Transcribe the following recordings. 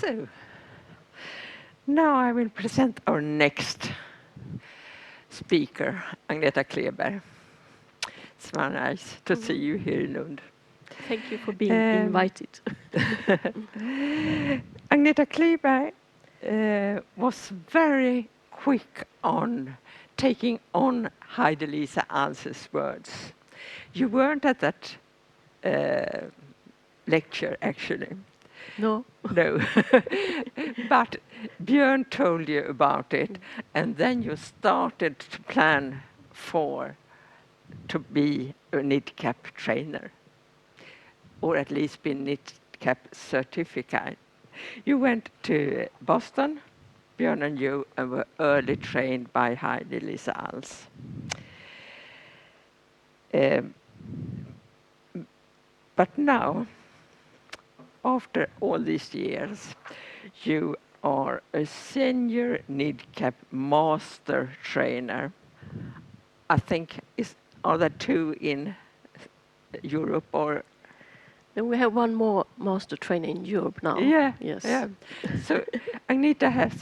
So, now I will present our next speaker, Agneta Kleberg. It's very nice to see you here in Lund. Thank you for being invited. Agneta Kleberg was very quick on taking on Heidi-Lise Als's words. You weren't at that lecture, actually. No. No. But Björn told you about it, and then you started to plan to be a NIDCAP trainer, or at least be NIDCAP certificate. You went to Boston, Björn and you, and were early trained by Heidi-Lise Als. But now, after all these years, you are a senior NIDCAP master trainer. I think, are there two in Europe or? Then we have one more master trainer in Europe now. Yeah, yes. Yeah. So Agneta has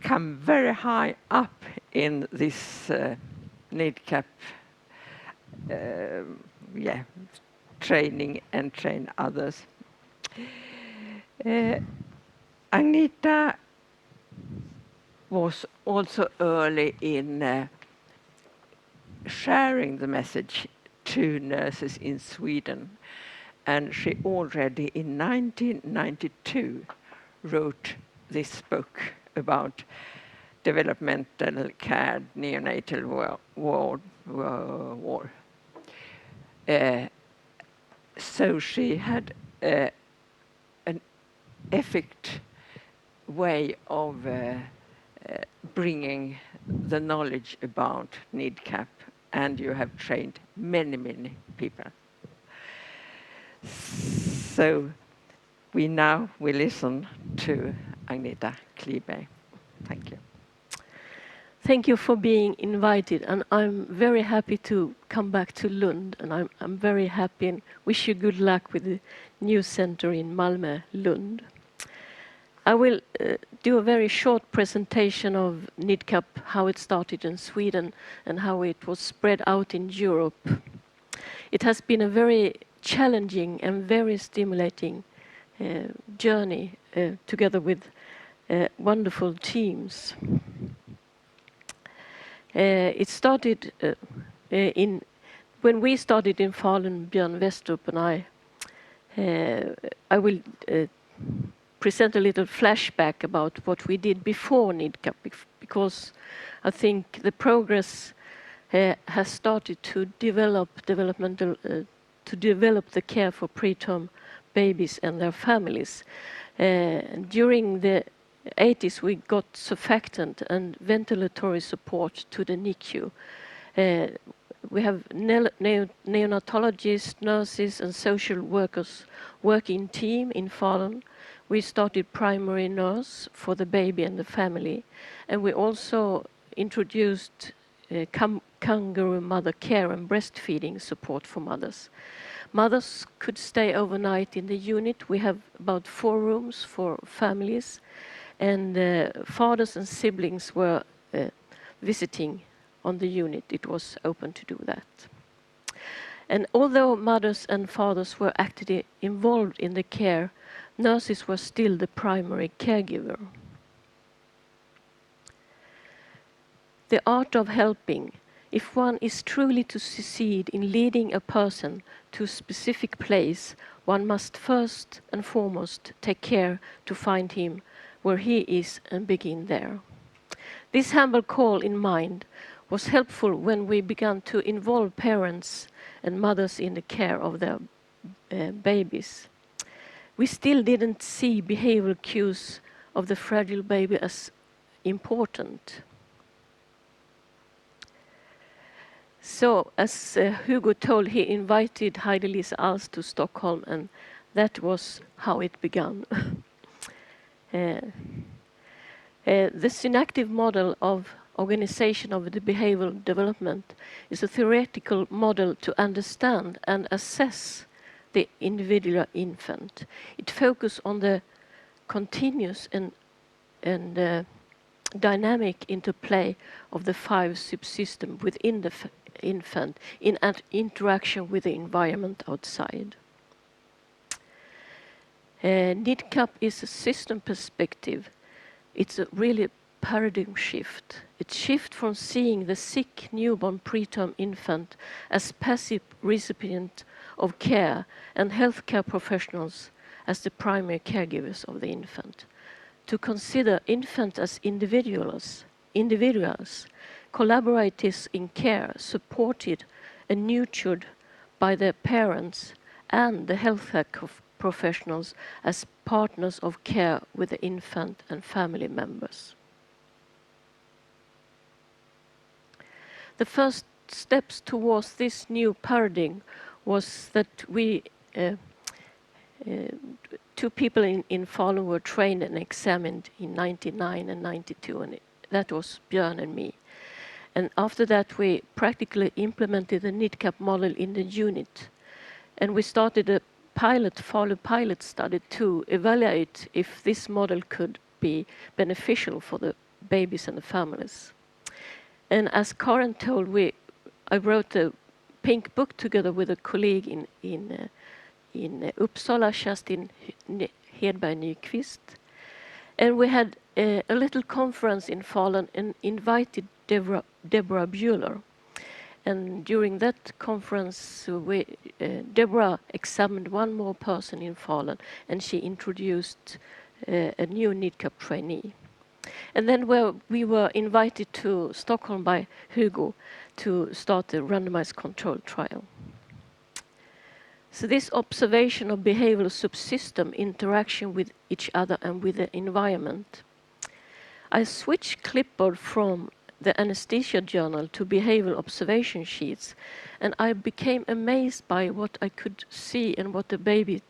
come very high up in this NIDCAP training and train others. Agneta was also early in sharing the message to nurses in Sweden, and she already in 1992 wrote this book about developmental care, neonatal ward. So she had an effective way of bringing the knowledge about NIDCAP, and you have trained many, many people. So we now will listen to Agneta Kleberg. Thank you. Thank you for being invited, and I'm very happy to come back to Lund, and I'm very happy and wish you good luck with the new center in Malmö, Lund. I will do a very short presentation of NIDCAP, how it started in Sweden and how it was spread out in Europe. It has been a very challenging and very stimulating journey together with wonderful teams. It started when we started in Falun, Björn Westrup and I will present a little flashback about what we did before NIDCAP, because I think the progress has started to develop the care for preterm babies and their families. During the 80s, we got surfactant and ventilatory support to the NICU. We have neonatologists, nurses, and social workers working team in Falun. We started primary nurse for the baby and the family, and we also introduced kangaroo mother care and breastfeeding support for mothers. Mothers could stay overnight in the unit. We have about 4 rooms for families, and fathers and siblings were visiting on the unit. It was open to do that. And although mothers and fathers were actively involved in the care, nurses were still the primary caregiver. The art of helping. If one is truly to succeed in leading a person to a specific place, one must first and foremost take care to find him where he is and begin there. This humble call in mind was helpful when we began to involve parents and mothers in the care of their babies. We still didn't see behavioral cues of the fragile baby as important. So, as Hugo told, he invited Heidi-Lise Als to Stockholm, and that was how it began. The synactive model of organization of the behavioral development is a theoretical model to understand and assess the individual infant. It focuses on the continuous and dynamic interplay of the 5 subsystems within the infant in interaction with the environment outside. NIDCAP is a system perspective. It's a really paradigm shift. It's shift from seeing the sick newborn preterm infant as passive recipient of care and healthcare professionals as the primary caregivers of the infant, to consider infants as individuals, collaborators in care, supported and nurtured by their parents and the healthcare professionals as partners of care with the infant and family members. The first steps towards this new paradigm was that we, 2 people in Falun were trained and examined in 99 and 92, and that was Björn and me. And after that, we practically implemented the NIDCAP model in the unit. And we started a Falun pilot study to evaluate if this model could be beneficial for the babies and the families. And as Karen told, I wrote a pink book together with a colleague in Uppsala, Kerstin Hedberg Nyqvist. And we had a little conference in Falun and invited Deborah Buehler. And during that conference, Deborah examined one more person in Falun, and she introduced a new NIDCAP trainee. And then we were invited to Stockholm by Hugo to start a randomized controlled trial. So this observation of behavioral subsystem interaction with each other and with the environment. I switched clipboard from the anesthesia journal to behavioral observation sheets, and I became amazed by what I could see and what the baby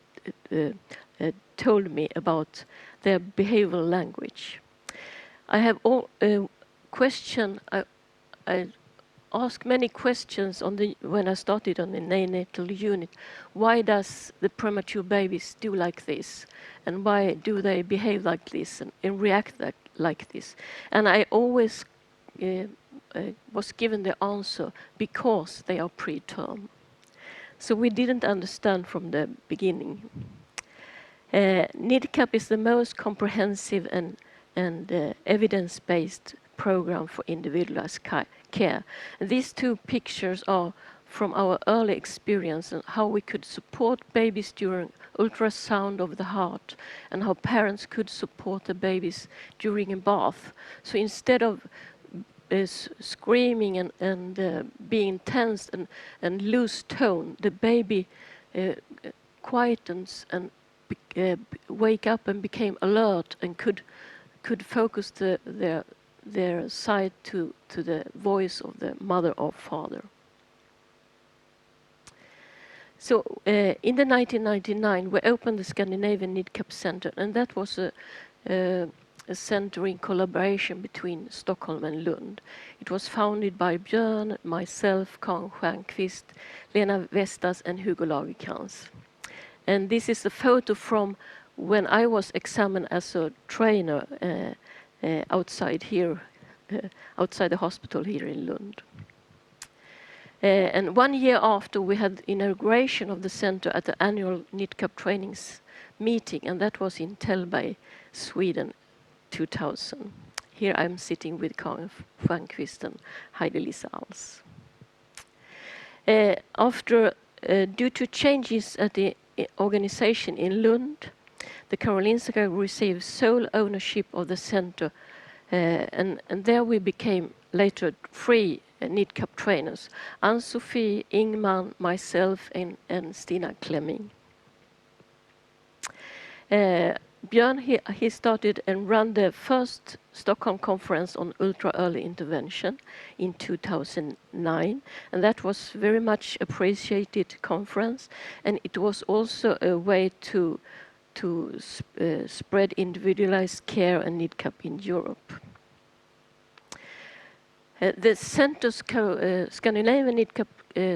told me about their behavioral language. I have I asked many questions when I started on the neonatal unit. Why does the premature babies do like this? And why do they behave like this and react like this? And I always was given the answer, because they are preterm. So we didn't understand from the beginning. NIDCAP is the most comprehensive and evidence-based program for individualized care. And these 2 pictures are from our early experience and how we could support babies during ultrasound of the heart, and how parents could support the babies during a bath. So instead of screaming and being tense and lose tone, the baby quietens and wake up and became alert and could focus their sight to the voice of the mother or father. So in the 1999, we opened the Scandinavian NIDCAP Center, and that was a center in collaboration between Stockholm and Lund. It was founded by Björn, myself, Karin Stjernquist, Lena Vestas, and Hugo Lagercrantz. And this is a photo from when I was examined as a trainer outside the hospital here in Lund. And 1 year after, we had inauguration of the center at the annual NIDCAP trainings meeting, and that was in Tällberg, Sweden, 2000. Here I'm sitting with Karin Stjernquist and Heidi-Lisa Als. Due to changes at the organization in Lund, the Karolinska received sole ownership of the center, and there we became later 3 NIDCAP trainers: Ann-Sofie, Ingman, myself, and Stina Klemming. Björn, he started and ran the first Stockholm conference on ultra-early intervention in 2009, and that was very much appreciated conference, and it was also a way to spread individualized care and NIDCAP in Europe. The center's Scandinavian NIDCAP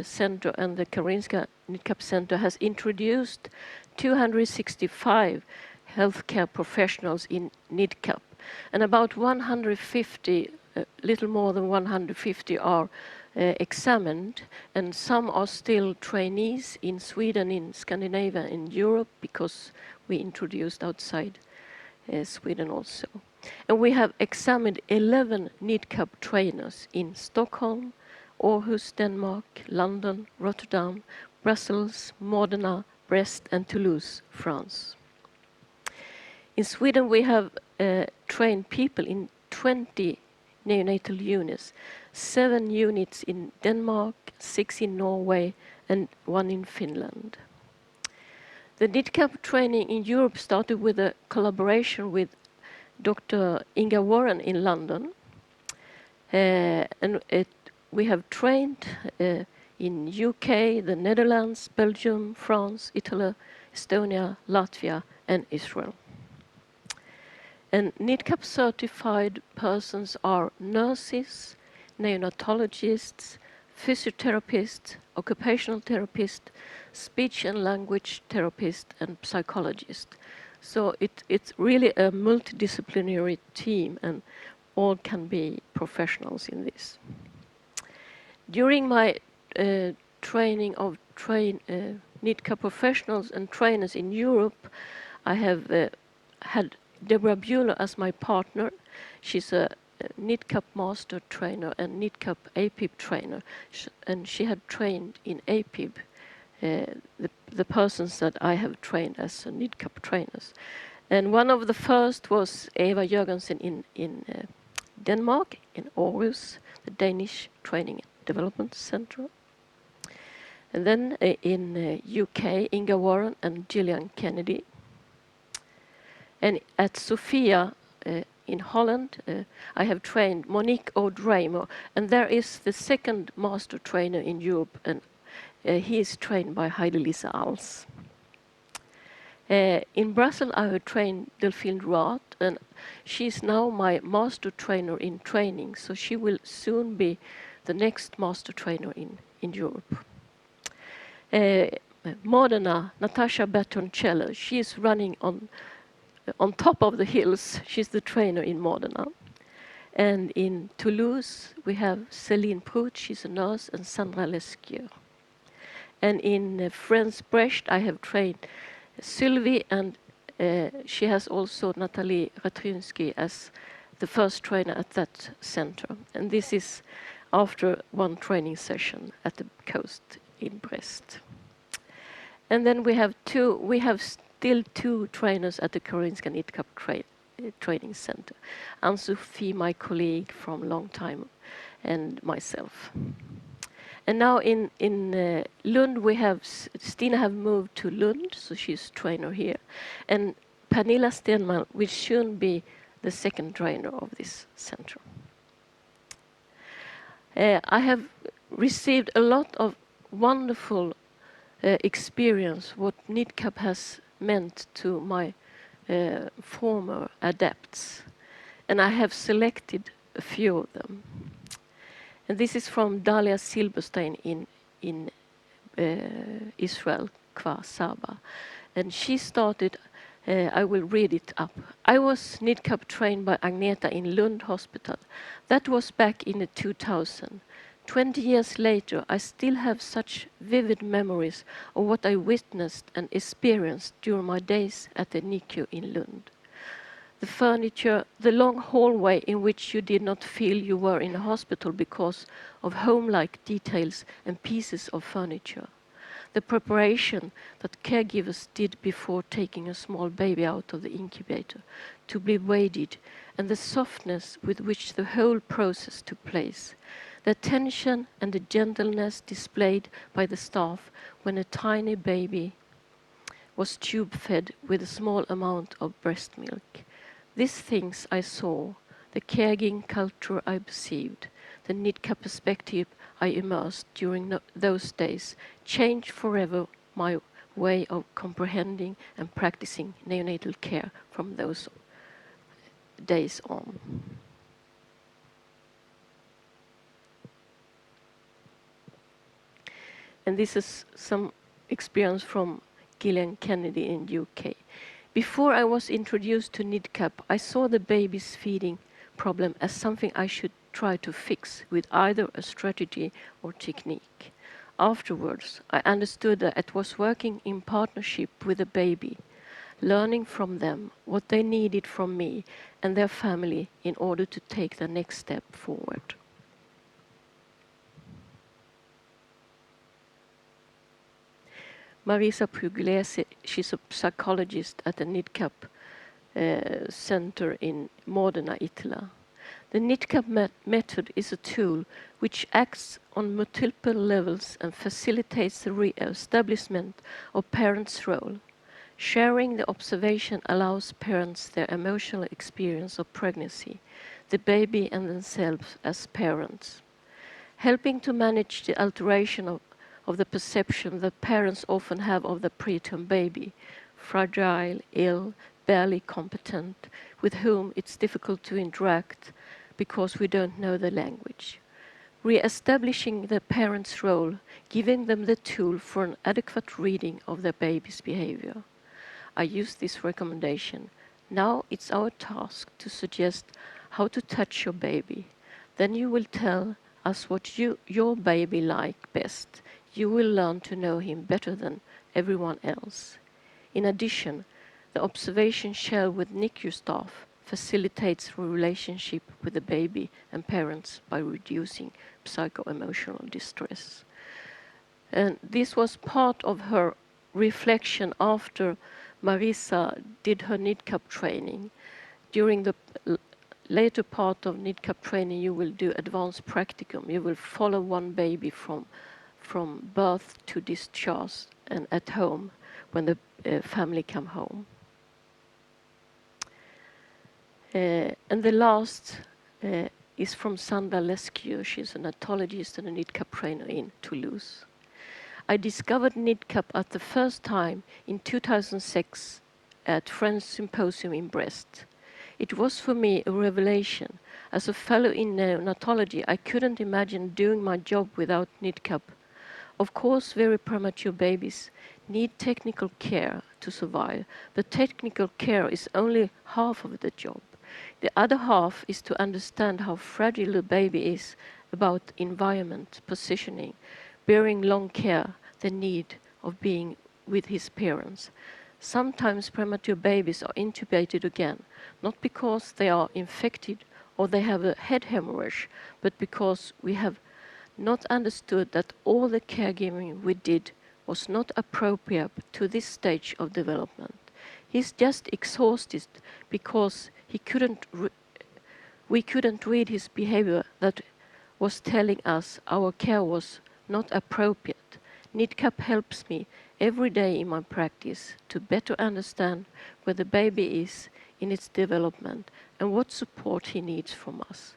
Center and the Karolinska NIDCAP Center has introduced 265 healthcare professionals in NIDCAP, and about 150, little more than 150 are examined, and some are still trainees in Sweden, in Scandinavia, in Europe, because we introduced outside Sweden also. And we have examined 11 NIDCAP trainers in Stockholm, Aarhus, Denmark, London, Rotterdam, Brussels, Modena, Brest, and Toulouse, France. In Sweden, we have trained people in 20 neonatal units, 7 units in Denmark, 6 in Norway, and 1 in Finland. The NIDCAP training in Europe started with a collaboration with Dr. Inga Warren in London. We have trained in UK, the Netherlands, Belgium, France, Italy, Estonia, Latvia, and Israel. And NIDCAP certified persons are nurses, neonatologists, physiotherapists, occupational therapists, speech and language therapists, and psychologists. So it's really a multidisciplinary team, and all can be professionals in this. During my training of NIDCAP professionals and trainers in Europe, I have had Deborah Bueller as my partner. She's a NIDCAP master trainer and NIDCAP APIB trainer, and she had trained in APIB the persons that I have trained as NIDCAP trainers. And one of the first was Eva Jørgensen in Denmark, in Aarhus, the Danish Training and Development Center. And then in UK, Inga Warren and Gillian Kennedy. And at Sofia in Holland, I have trained Monique O'Dramer, and there is the second master trainer in Europe, and he is trained by Heidi-Lisa Als. In Brussels, I have trained Delphine Roat, and she is now my master trainer in training, so she will soon be the next master trainer in Europe. Modena, Natasha Bertoncello, she is running on top of the hills. She's the trainer in Modena. And in Toulouse, we have Céline Prout, she's a nurse, and Sandra Lescure. And in France Brest, I have trained Sylvie, and she has also Natalie Ratrinsky as the first trainer at that center. And this is after one training session at the coast in Brest. And then we have still 2 trainers at the Karolinska NIDCAP training center. Anne-Sophie, my colleague from a long time, and myself. And now in Lund, we have Stina have moved to Lund, so she's trainer here. And Pernilla Stenman will soon be the second trainer of this center. I have received a lot of wonderful experience what NIDCAP has meant to my former adepts, and I have selected a few of them. And this is from Dalia Silberstein in Israel, Kfar Saba, and she started. I will read it up. I was NIDCAP trained by Agneta in Lund Hospital. That was back in the 2000. 20 years later, I still have such vivid memories of what I witnessed and experienced during my days at the NICU in Lund. The furniture, the long hallway in which you did not feel you were in a hospital because of home-like details and pieces of furniture. The preparation that caregivers did before taking a small baby out of the incubator to be weighed, and the softness with which the whole process took place. The attention and the gentleness displayed by the staff when a tiny baby was tube-fed with a small amount of breast milk. These things I saw, the caregiving culture I perceived, the NIDCAP perspective I immersed during those days, changed forever my way of comprehending and practicing neonatal care from those days on. And this is some experience from Gillian Kennedy in UK. Before I was introduced to NIDCAP, I saw the baby's feeding problem as something I should try to fix with either a strategy or technique. Afterwards, I understood that it was working in partnership with the baby, learning from them what they needed from me and their family in order to take the next step forward. Marisa Pugliese, she's a psychologist at the NIDCAP Center in Modena, Italy. The NIDCAP method is a tool which acts on multiple levels and facilitates the re-establishment of parents' role. Sharing the observation allows parents their emotional experience of pregnancy, the baby and themselves as parents. Helping to manage the alteration of the perception that parents often have of the preterm baby, fragile, ill, barely competent, with whom it's difficult to interact because we don't know the language. Re-establishing the parent's role, giving them the tool for an adequate reading of their baby's behavior. I use this recommendation. Now it's our task to suggest how to touch your baby. Then you will tell us what your baby like best. You will learn to know him better than everyone else. In addition, the observation shared with NICU staff facilitates a relationship with the baby and parents by reducing psycho-emotional distress. And this was part of her reflection after Marisa did her NIDCAP training. During the later part of NIDCAP training, you will do advanced practicum. You will follow one baby from birth to discharge and at home when the family come home. And the last is from Sandra Lescure. She's an ethologist and a NIDCAP trainer in Toulouse. I discovered NIDCAP at the first time in 2006 at French Symposium in Brest. It was for me a revelation. As a fellow in neonatology, I couldn't imagine doing my job without NIDCAP. Of course, very premature babies need technical care to survive, but technical care is only half of the job. The other half is to understand how fragile the baby is, about environment, positioning, bearing long care, the need of being with his parents. Sometimes premature babies are intubated again, not because they are infected or they have a head hemorrhage, but because we have not understood that all the caregiving we did was not appropriate to this stage of development. He's just exhausted because we couldn't read his behavior that was telling us our care was not appropriate. NIDCAP helps me every day in my practice to better understand where the baby is in its development and what support he needs from us.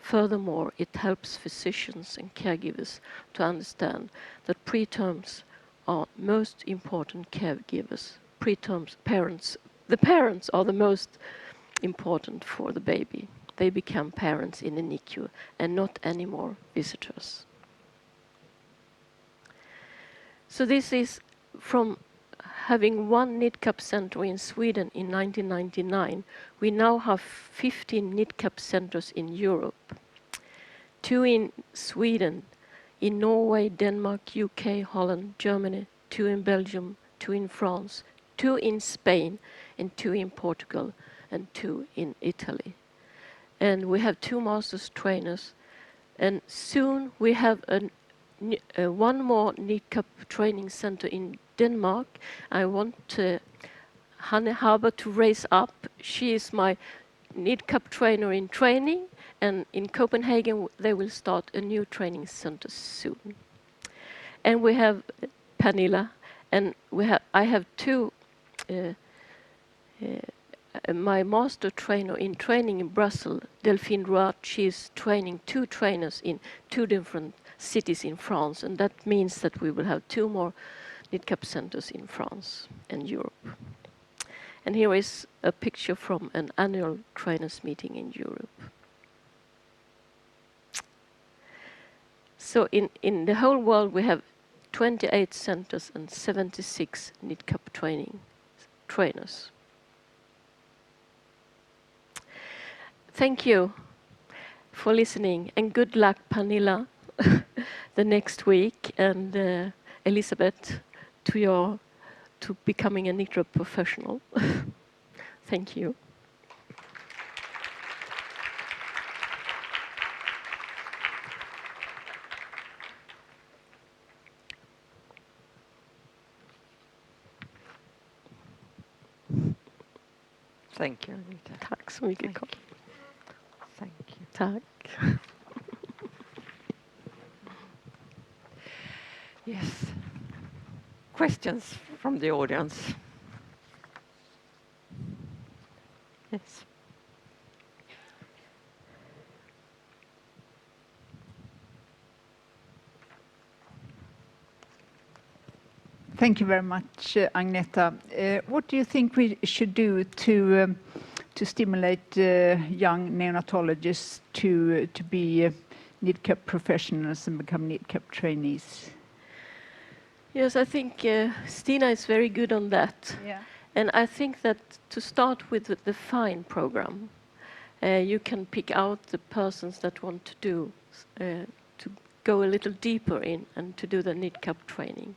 Furthermore, it helps physicians and caregivers to understand that preterms are most important caregivers. The parents are the most important for the baby. They become parents in the NICU and not anymore visitors. So this is from having one NIDCAP center in Sweden in 1999. We now have 15 NIDCAP centers in Europe. 2 in Sweden, in Norway, Denmark, UK, Holland, Germany, 2 in Belgium, 2 in France, 2 in Spain, and 2 in Portugal, and 2 in Italy. And we have 2 master's trainers, and soon we have one more NIDCAP training center in Denmark. I want Hanne Haber to raise up. She is my NIDCAP trainer in training, and in Copenhagen they will start a new training center soon. And we have Pernilla, and I have 2 my master trainer in training in Brussels, Delphine Roat. She is training 2 trainers in 2 different cities in France, and that means that we will have 2 more NIDCAP centers in France and Europe. And here is a picture from an annual trainers meeting in Europe. So in the whole world we have 28 centers and 76 NIDCAP trainers. Thank you for listening, and good luck, Pernilla, the next week, and Elisabeth, to becoming a NIDCAP professional. Thank you. Thank you, Agneta. Tack så mycket, Thank Carl. you. Thank you. Tack. Yes. Questions from the audience? Yes. Thank you very much, Agneta. What do you think we should do to stimulate young neonatologists to be NIDCAP professionals and become NIDCAP trainees? Yes, I think Stina is very good on that. Yeah. And I think that to start with the FINE program, you can pick out the persons that want to do, to go a little deeper in and to do the NIDCAP training.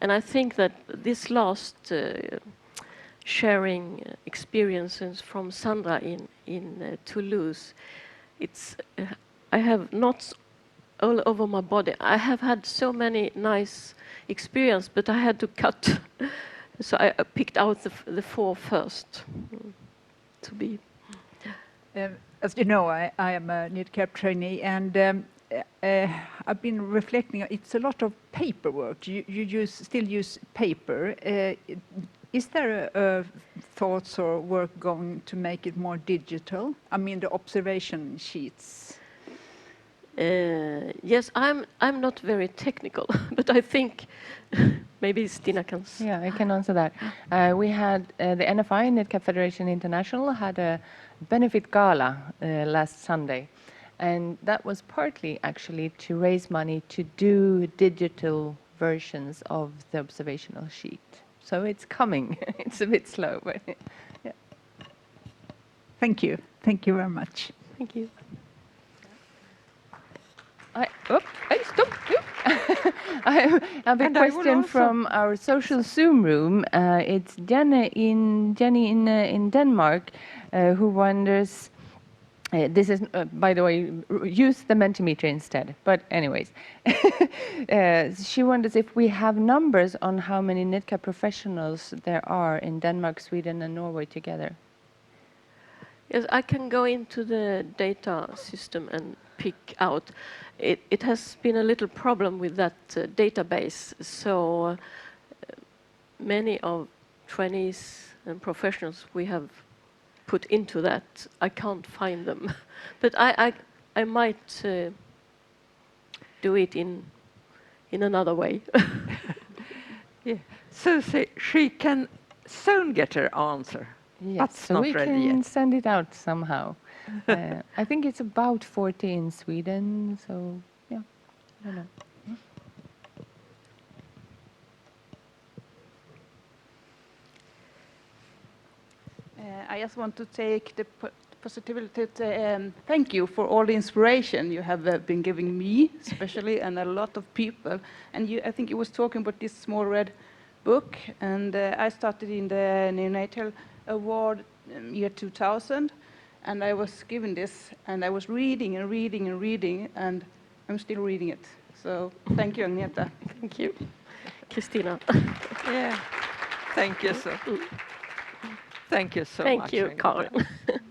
And I think that this last sharing experiences from Sandra in Toulouse, it's I have knots all over my body. I have had so many nice experiences, but I had to cut. So I picked out the 4 first to be. As you know, I am a NIDCAP trainee, and I've been reflecting. It's a lot of paperwork. You still use paper. Is there thoughts or work going to make it more digital? I mean, the observation sheets. Yes, I'm not very technical, but I think maybe Stina can. Yeah, I can answer that. We had the NFI, NIDCAP Federation International, had a benefit gala last Sunday. And that was partly actually to raise money to do digital versions of the observational sheet. So it's coming. It's a bit slow, but yeah. Thank you. Thank you very much. Thank you. Stop. I have a question from our social Zoom room. It's Jenny in Denmark who wonders. This is, by the way, use the Mentimeter instead. But anyways, she wonders if we have numbers on how many NIDCAP professionals there are in Denmark, Sweden, and Norway together. Yes, I can go into the data system and pick out. It has been a little problem with that database. So many of trainees and professionals we have put into that, I can't find them. But I might do it in another way. Yeah. So she can soon get her answer. Yes, That's so not we ready can yet. send it out somehow. I think it's about 40 in Sweden, so yeah, I don't know. I just want to take the possibility to thank you for all the inspiration you have been giving me, especially, and a lot of people. And I think you was talking about this small red book, and I started in the Neonatal Award year 2000, and I was given this, and I was reading and reading and reading, and I'm still reading it. So thank you, Agneta. Thank you. Christina. Yeah. Thank you so. Thank you so much. Thank you, Agneta. Karin.